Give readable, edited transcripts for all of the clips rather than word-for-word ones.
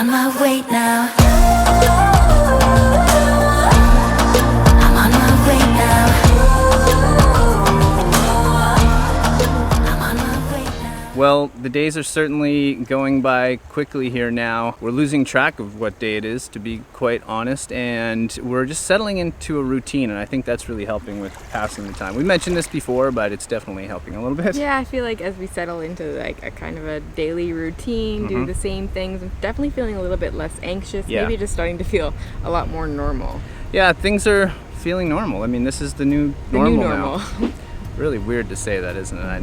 on my way now. I'm on my way now. I'm on my way now. Well, the days are certainly going by quickly here now. We're losing track of what day it is, to be quite honest, and we're just settling into a routine, and I think that's really helping with passing the time. We mentioned this before, but it's definitely helping a little bit. Yeah, I feel like as we settle into like a kind of a daily routine, do the same things, I'm definitely feeling a little bit less anxious, maybe just starting to feel a lot more normal. Yeah, things are feeling normal. I mean, this is the new normal now. Really weird to say that, isn't it? I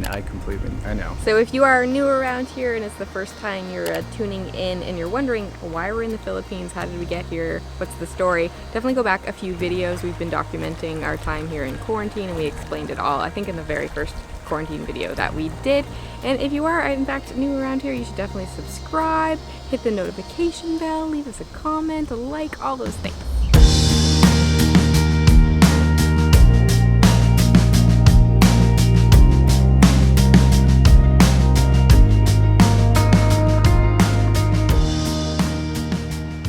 know. So if you are new around here and it's the first time you're tuning in and you're wondering why we're in the Philippines, how did we get here, what's the story, definitely go back a few videos. We've been documenting our time here in quarantine and we explained it all, I think in the very first quarantine video that we did. And if you are in fact new around here, you should definitely subscribe, hit the notification bell, leave us a comment, a like, all those things.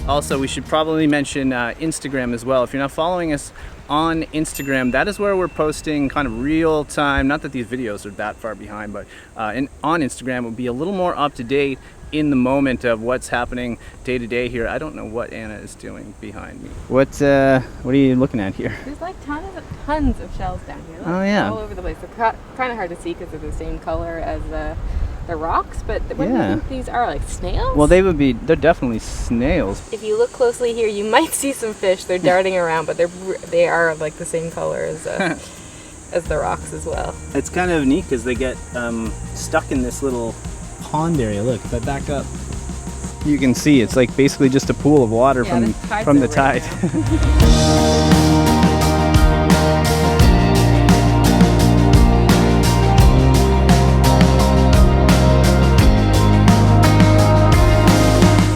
Also, we should probably mention Instagram as well. If you're not following us on Instagram, that is where we're posting kind of real time, not that these videos are that far behind, but on Instagram will be a little more up to date in the moment of what's happening day to day here. I don't know what Anna is doing behind me. What are you looking at here? There's like tons of shells down here. Oh yeah. All over the place. They're kind of hard to see because they're the same color as the rocks, but what do you think these are, like snails? Well, they're definitely snails. If you look closely here, you might see some fish. They're darting around, but they are like the same color as as the rocks as well. It's kind of neat because they get stuck in this little pond area. Look, if I back up, you can see it's like basically just a pool of water from the tide.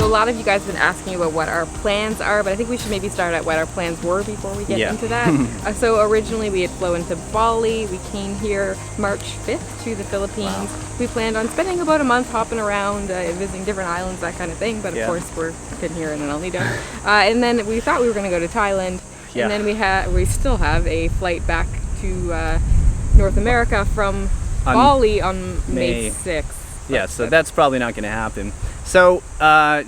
A lot of you guys have been asking about what our plans are, but I think we should maybe start at what our plans were before we get into that. So originally we had flown to Bali. We came here March 5th to the Philippines. Wow. We planned on spending about a month hopping around, visiting different islands, that kind of thing, but of course we're been here in Nido. And then we thought we were going to go to Thailand, and then we still have a flight back to North America from Bali on May 6th. Yeah, so that's probably not going to happen. So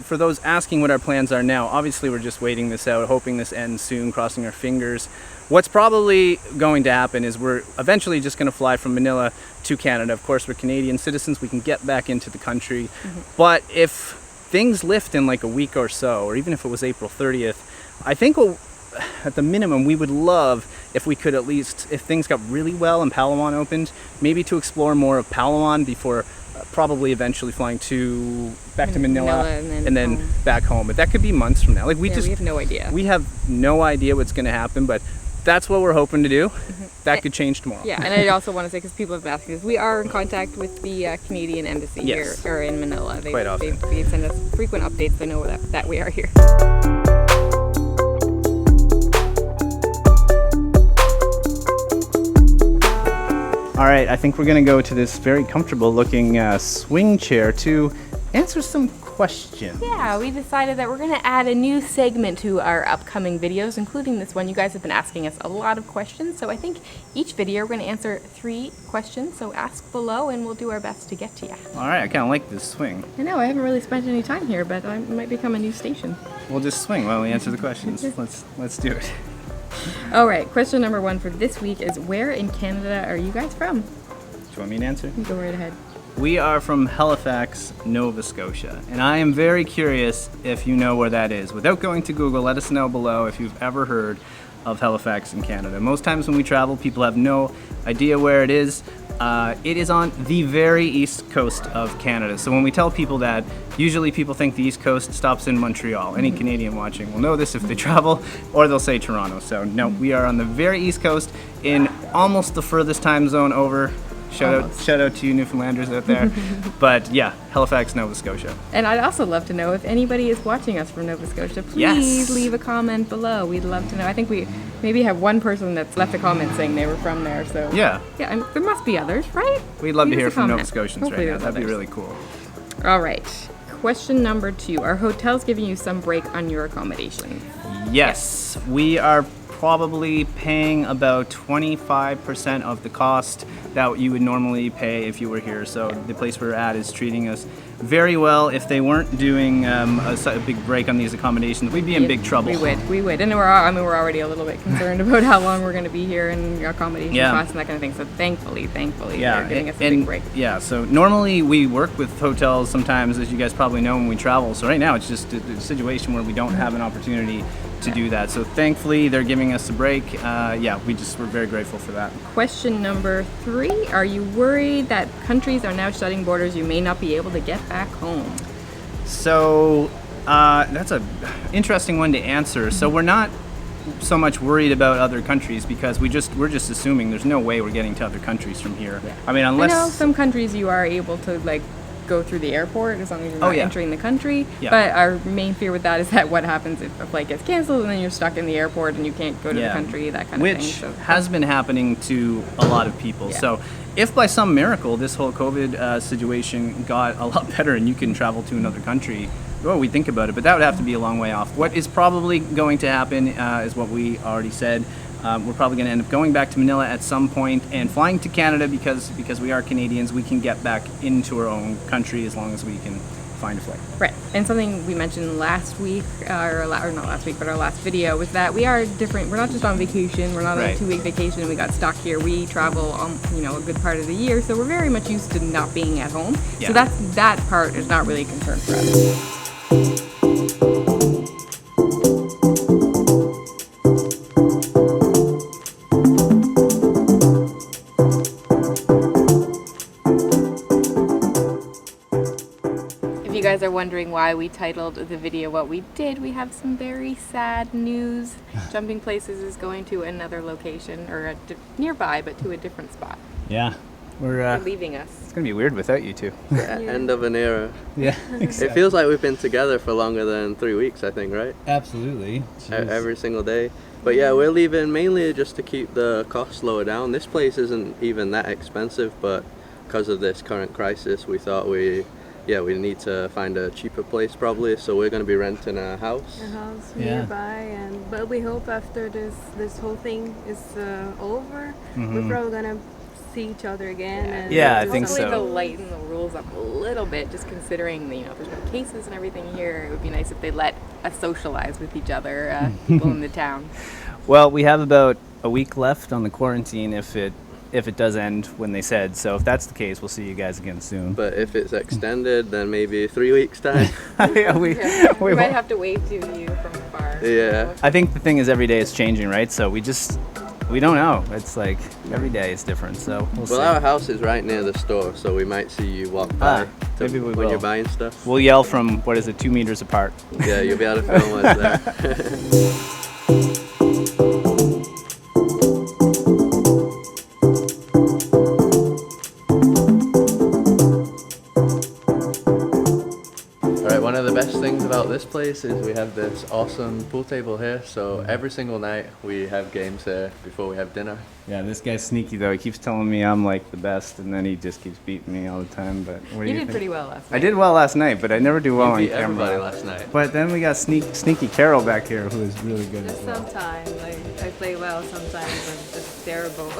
for those asking what our plans are now, obviously we're just waiting this out, hoping this ends soon, crossing our fingers. What's probably going to happen is we're eventually just going to fly from Manila to Canada. Of course, we're Canadian citizens, we can get back into the country. But if things lift in like a week or so, or even if it was April 30th, I think at the minimum we would love if we could at least, if things got really well and Palawan opened, maybe to explore more of Palawan before probably eventually flying back to Manila and then back home. But that could be months from now. Like we have no idea. We have no idea what's going to happen, but that's what we're hoping to do. That could change tomorrow. Yeah, and I also want to say, because people have been asking us, we are in contact with the Canadian Embassy here or in Manila. Quite often. They send us frequent updates. They know that we are here. All right, I think we're gonna go to this very comfortable looking swing chair to answer some questions. Yeah, we decided that we're gonna add a new segment to our upcoming videos, including this one. You guys have been asking us a lot of questions, so I think each video we're gonna answer 3 questions, so ask below and we'll do our best to get to you. All right, I kinda like this swing. I know, I haven't really spent any time here, but it might become a new station. We'll just swing while we answer the questions. Let's do it. All right, question number 1 for this week is, where in Canada are you guys from? Do you want me to answer? You go right ahead. We are from Halifax, Nova Scotia, and I am very curious if you know where that is. Without going to Google, let us know below if you've ever heard of Halifax in Canada. Most times when we travel, people have no idea where it is. It is on the very east coast of Canada. So when we tell people that, usually people think the east coast stops in Montreal. Any Canadian watching will know this if they travel, or they'll say Toronto. So no, we are on the very east coast in almost the furthest time zone over. Shout out to you Newfoundlanders out there. But yeah, Halifax, Nova Scotia. And I'd also love to know if anybody is watching us from Nova Scotia. Please leave a comment below. We'd love to know. I think we maybe have one person that's left a comment saying they were from there. So yeah, and there must be others, right? We'd love to hear from Nova Scotians right now. That'd be really cool. All right. Question number 2. Are hotels giving you some break on your accommodation? Yes, we are probably paying about 25% of the cost that you would normally pay if you were here. So the place we're at is treating us very well. If they weren't doing a big break on these accommodations, we'd be in big trouble. We would. And we're already a little bit concerned about how long we're going to be here and accommodation costs and that kind of thing. So thankfully, they're giving us a big break. Yeah, so normally we work with hotels sometimes, as you guys probably know, when we travel. So right now it's just a situation where we don't have an opportunity to do that. So thankfully they're giving us a break. We're very grateful for that. Question number 3. Are you worried that countries are now shutting borders, you may not be able to get back home? So that's an interesting one to answer. So we're not so much worried about other countries because we're just assuming there's no way we're getting to other countries from here. Yeah. I mean, unless I know some countries you are able to go through the airport as long as you're not entering the country. Yeah. But our main fear with that is that what happens if a flight gets canceled and then you're stuck in the airport and you can't go to the country, that kind of thing. Which has been happening to a lot of people. Yeah. So if by some miracle this whole COVID situation got a lot better and you can travel to another country, well, we think about it, but that would have to be a long way off. What is probably going to happen is what we already said. We're probably going to end up going back to Manila at some point and flying to Canada because we are Canadians. We can get back into our own country as long as we can find a flight. Right. And something we mentioned last week, or not last week, but our last video, was that we are different. We're not just on vacation. We're not on a 2-week vacation and we got stuck here. We travel, a good part of the year, so we're very much used to not being at home. Yeah. So that part is not really a concern for us. If you guys are wondering why we titled the video what we did, we have some very sad news. Jumping Places is going to another location, or nearby, but to a different spot. Yeah. They're leaving us. It's going to be weird without you two. End of an era. Yeah, exactly. It feels like we've been together for longer than 3 weeks, I think, right? Absolutely. Every single day. But yeah, we're leaving mainly just to keep the costs lower down. This place isn't even that expensive, but because of this current crisis, we thought we need to find a cheaper place probably. So we're going to be renting a house. Nearby, but we hope after this whole thing is over, we're probably gonna see each other again. And I think hopefully so. they'll lighten the rules up a little bit, just considering if there's no cases and everything here. It would be nice if they let us socialize with each other, people in the town. Well, we have about a week left on the quarantine if it does end when they said. So if that's the case, we'll see you guys again soon. But if it's extended, then maybe 3 weeks time. We might have to wave to you from afar. Yeah. I think the thing is every day is changing, right? So we don't know. It's like every day is different. So we'll see. Our house is right near the store, so we might see you walk by maybe we when will. you're buying stuff. We'll yell from 2 meters apart. Yeah, you'll be able to film us there. One of the best things about this place is we have this awesome pool table here, so every single night we have games here before we have dinner. Yeah, this guy's sneaky though. He keeps telling me I'm like the best, and then he just keeps beating me all the time. But what do you think? did pretty well last night. I did well last night, but I never do well on You beat camera. everybody last night. But then we got sneaky Carol back here, who is really good as well. Sometimes I play well, sometimes I'm just terrible.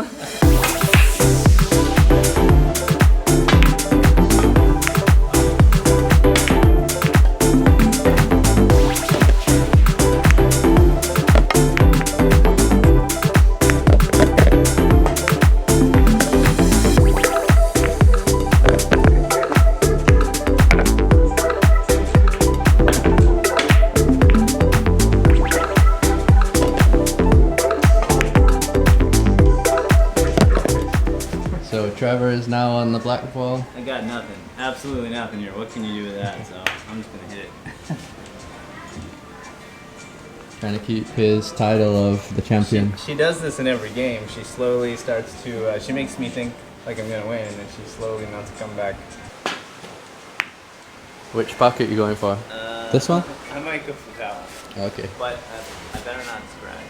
So Trevor is now on the black ball. I got nothing. Absolutely nothing here. What can you do with that? So I'm just gonna hit it. Trying to keep his title of the champion. She does this in every game. She slowly starts to, she makes me think like I'm gonna win, and then she slowly melts to come back. Which pocket are you going for? This one? I might go for that one. Okay. But I better not scratch.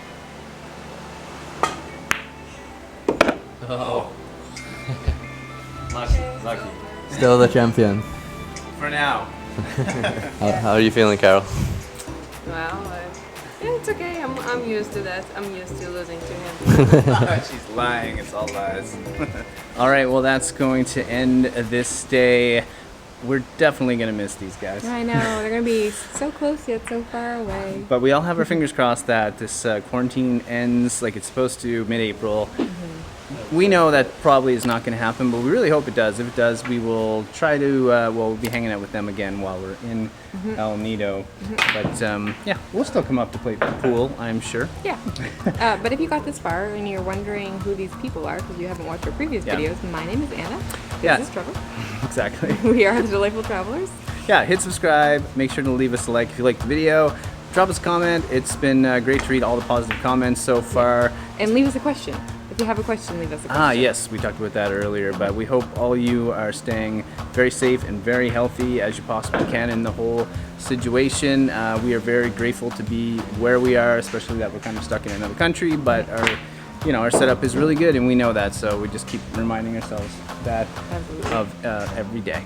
Oh. Lucky. Still the champion. For now. How are you feeling, Carol? Well, it's okay. I'm used to that. I'm used to losing to him. She's lying. It's all lies. All right. Well, that's going to end this day. We're definitely going to miss these guys. I know, they're going to be so close yet so far away. But we all have our fingers crossed that this quarantine ends like it's supposed to mid-April. We know that probably is not going to happen, but we really hope it does. If it does, we will try to, we'll be hanging out with them again while we're in El Nido. But yeah, we'll still come up to play pool, I'm sure. Yeah. But if you got this far and you're wondering who these people are because you haven't watched our previous videos, my name is Anna. This is Trevor. Exactly. We are the Delightful Travelers. Yeah, hit subscribe. Make sure to leave us a like if you liked the video. Drop us a comment. It's been great to read all the positive comments so far. And leave us a question. If you have a question, leave us a question. Ah, yes, we talked about that earlier, but we hope all you are staying very safe and very healthy as you possibly can in the whole situation. We are very grateful to be where we are, especially that we're kind of stuck in another country, but our setup is really good, and we know that, so we just keep reminding ourselves that every day.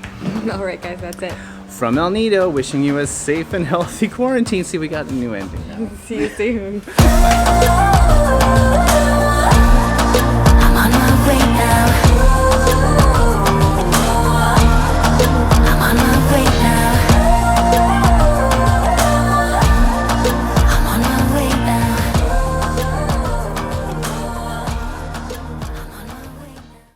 All right, guys, that's it. From El Nido, wishing you a safe and healthy quarantine. See, we got a new ending now. See you soon.